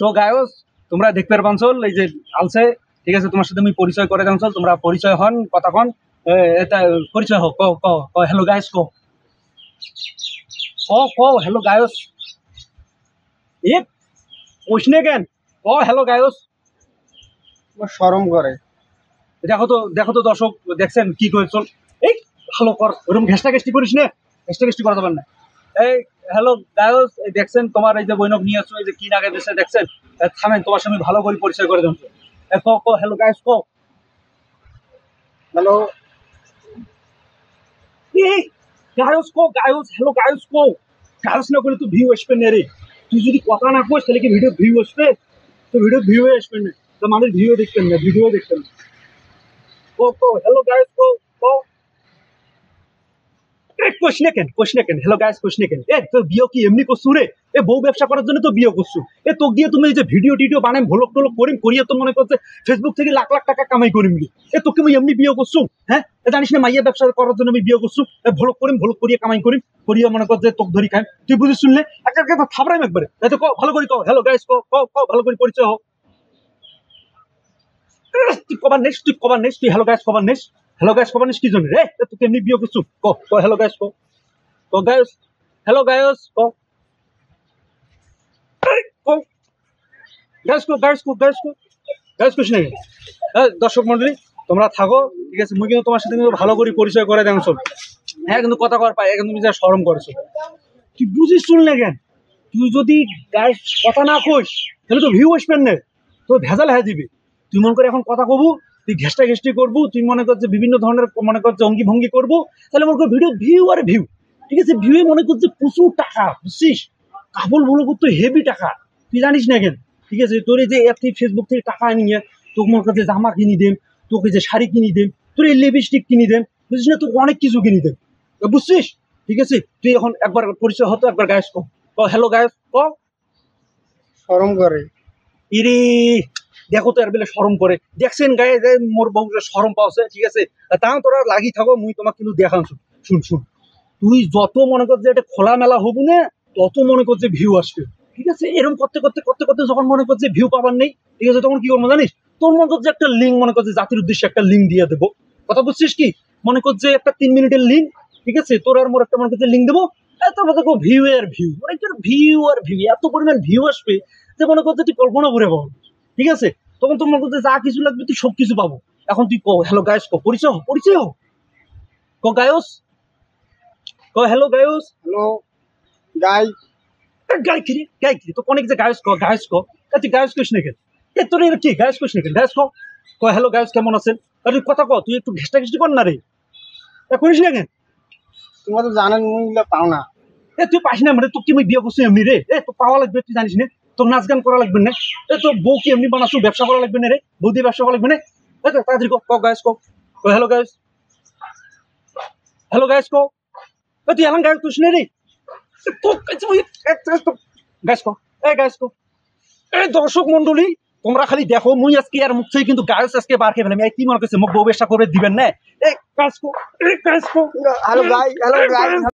তো গায়স তোমরা দেখতে পারবাঞ্চল এই যে আলছে, ঠিক আছে, তোমার সাথে আমি পরিচয় করে দামচল, তোমরা পরিচয় হন, কথা কন, এটা পরিচয় হোক, ক ক ক হ্যালো গায়স, ক ক ক হ্যালো গায়স, এ কোশনে কেন, ক হ্যালো গায়স। আমার শরম করে। দেখো তো দর্শক দেখছেন কি করে চল, এই ভালো কর, ওরকম ঘেষ্টা ঘেষ্টি করিস না, ঘেষ্টা ঘেষ্টি করা যাবেন না। এই হ্যালো গায়স, এই দেখছেন তোমার এই যে বৈনক নিয়ে আসছো, এই যে কি নাগে দেশে দেখছেন, থামেন, তোমার সঙ্গে ভালো করে পরিচয় করে দেন। ক ক হ্যালো গায়স, ক হ্যালো এই গায়স, ক গায়স, হ্যালো গায়স, ক গায়স না করে তো ভিউ আসবে না রে, তুই যদি কথা না কইস তাহলে কি ভিডিও ভিউ আসবে? তো ভিডিও ভিউ আসবে না, তো মানুষ ভিডিও দেখতেন না, ভিডিও দেখতেন না। ক ক হ্যালো গায়স, ক ক কোশনে কেন হ্যালো গাইস, কোশনে কেন, এ তো বিয়ে কি এমনি করছু রে? এ বউ ব্যবসা করার জন্য তো বিয়ে করছু। এ তো গিয়ে তুমি এই যে ভিডিও টিডিও বানাই ভ্লগ টলগ করিম করিয়ে তো মনে করছে ফেসবুক থেকে লাখ লাখ টাকা কামাই করিম রে। এ তোকে আমি এমনি বিয়ে করছু? হ্যাঁ, এ জানিস না মাইয়া ব্যবসা করার জন্য আমি বিয়ে করছু? এ ভ্লগ করিয়ে কামাই করিম করিয়ে মনে করছে তোকে ধরি খাই, তুই বুঝিস শুনলে একটা কথা থাবড়াইম একবারে। এ তো ভালো করে কও হ্যালো গাইস, ক ক ক ভালো করে পরিচয় হোক। তুই কবার নেস, তুই হ্যালো গাইস কবার নেস, হ্যালো গাইস কবার নেস কি জন্য রে? তোকে এমনি বিয়ে করছু, ক ক হ্যালো গাইস, ক ক গাইস, হ্যালো গাইস, ক দর্শক মন্ডলী তোমরা থাকো, ঠিক আছে, মুই কিন্তু তোমার সাথে কিন্তু ভালো করে পরিচয় করে দেন সব। হ্যাঁ কিন্তু কথা কর পাই, এখন তুমি যা শরম করেছো, তুই বুঝিস শুনলে কেন? তুই যদি গায়ে কথা না কইস তাহলে তো ভিউ আসবেন না, তো ভেজাল হয়ে দিবি। তুই মনে করে এখন কথা কবু, তুই ঘেষ্টা ঘেষ্টি করবো, তুই মনে করছে বিভিন্ন ধরনের মনে করছে অঙ্গি ভঙ্গি করবো, তাহলে মনে কর ভিডিও ভিউ আর ভিউ, ঠিক আছে, ভিউ মনে করছে প্রচুর টাকা, বুঝছিস, কাবল বলে করতে হেভি টাকা, তুই জানিস না কেন? ঠিক আছে, তোর এই যে অ্যাপ থেকে ফেসবুক থেকে টাকা নিয়ে তোকে মনে করছে জামা কিনি দেন, তোকে যে শাড়ি কিনি দেন, তোর এই লিপস্টিক কিনি দেন, বুঝছিস না, তোকে অনেক কিছু কিনি দেন, বুঝছিস? ঠিক আছে, তুই এখন একবার পরিচয় হতো, একবার গায়স ক হ্যালো গায়স, ক শরম করে। ইরে দেখো তো আর বেলে শরম করে, দেখছেন গায়ে যে মোর বউ শরম পাওছে, ঠিক আছে, তাও তোরা লাগি থাকো, মুই তোমাকে কিন্তু দেখান। শুন শুন, তুই যত মনে কর যে এটা খোলামেলা হবু না, তত মনে কর যে ভিউ আসবে, ঠিক আছে, এরকম করতে করতে করতে করতে যখন মনে কর যে ভিউ পাবার নেই, ঠিক আছে, তখন কি করবো জানিস, তোর মনে কর যে একটা লিঙ্ক মনে কর যে জাতির উদ্দেশ্যে একটা লিঙ্ক দিয়ে দেবো, কথা বুঝছিস কি, মনে কর যে একটা 3 মিনিটের লিঙ্ক, ঠিক আছে, তোর আর মোর একটা মনে কর যে লিঙ্ক দেবো, তারপর দেখো ভিউ আর ভিউ, মানে ভিউ আর ভিউ, এত পরিমাণ ভিউ আসবে যে মনে কর যে তুই কল্পনা করে পাবো, ঠিক আছে, তখন তোর মনে কর যে যা কিছু লাগবে তুই সব কিছু পাবো। এখন তুই ক হ্যালো গায়স, ক পরিচয় হ, পরিচয় হ, ক গায়স, ক হ্যালো গায়স। Hello guy. গাই কি তো অনেক যে গায়স ক, গায়স ক, তুই গায়স কইস না কেন? এ তোর এর কি গায়স কইস না কেন, গায়স ক ক হ্যালো গায়স কেমন আছেন, আরে কথা ক, তুই একটু ঘেষ্টা ঘেষ্টি কর না রে, তা করিস না কেন? তোমরা তো জানেন মহিলা পাও না। এ তুই পাস না মানে, তোর কি আমি বিয়ে করছি এমনি রে? এ তো পাওয়া লাগবে, তুই জানিস না, তোর নাচ গান করা লাগবে না, এ তোর বউ কি এমনি বানাচ্ছ, ব্যবসা করা লাগবে না রে, বউ দিয়ে ব্যবসা করা লাগবে না, তাড়াতাড়ি ক গায়স, ক হ্যালো গায়স, হ্যালো গায়স ক, তুই এলাম গায়ক কইস না রে, গায়স ক, গায়স ক। এই দর্শক মন্ডলী তোমরা খালি দেখো, মুই আজকে আর মুখ থেকে কিন্তু গায়স আজকে বার খেয়ে ফেলাম, কি মনে করছে মুখ বউ ব্যবসা করে দিবেন না, এই গায়স ক, হ্যালো গাই, হ্যালো গাই।